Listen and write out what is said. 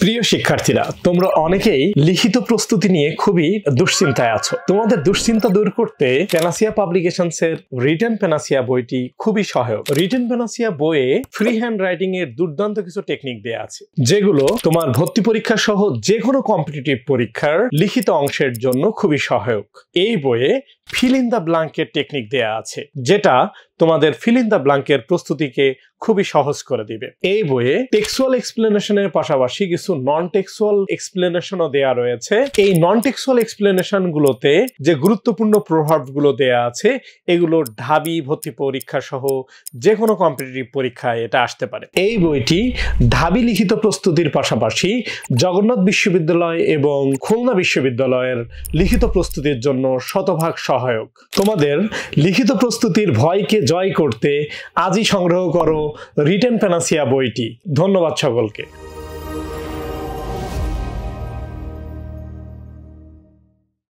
প্রিয় শিক্ষার্থীরা, তোমরা অনেকেই লিখিত প্রস্তুতি নিয়ে খুবই দুশ্চিন্তায় আছো। তোমাদের দুশ্চিন্তা দূর করতে প্যানাসিয়া পাবলিকেশনস এর রিটেন প্যানাসিয়া বইটি খুবই সহায়ক। রিটেন প্যানাসিয়া বইয়ে ফ্রি হ্যান্ড রাইটিং এর দুর্দান্ত কিছু টেকনিক দেয়া আছে, যেগুলো তোমার ভর্তি পরীক্ষা সহ যে কোনো কম্পিটিটিভ পরীক্ষার লিখিত অংশের জন্য খুবই সহায়ক। এই বইয়ে ফিল ইন দ্য ব্ল্যাঙ্কের টেকনিক দেয়া আছে, যেটা তোমাদের ফিল ইন দ্য ব্ল্যাঙ্কের প্রস্তুতিকে খুবই সহজ করে দিবে। এই বইয়ে টেক্সুয়াল এক্সপ্লেনেশনের পাশাপাশি কিছু নন টেক্সুয়াল এক্সপ্লেনেশনও দেয়া রয়েছে। এই নন টেক্সুয়াল এক্সপ্লেনেশন গুলোতে যে গুরুত্বপূর্ণ প্রভাবগুলো দেয়া আছে, এগুলো ঢাবি ভর্তি পরীক্ষা সহ যে কোনো কম্পিটিটিভ পরীক্ষায় এটা আসতে পারে। এই বইটি ঢাবি লিখিত প্রস্তুতির পাশাপাশি জগন্নাথ বিশ্ববিদ্যালয় এবং খুলনা বিশ্ববিদ্যালয়ের লিখিত প্রস্তুতির জন্য শতভাগ সহায়ক। তোমাদের লিখিত প্রস্তুতির ভয়কে জয় করতে আজই সংগ্রহ করো রিটেন প্যানাসিয়া বইটি। ধন্যবাদ সকলকে।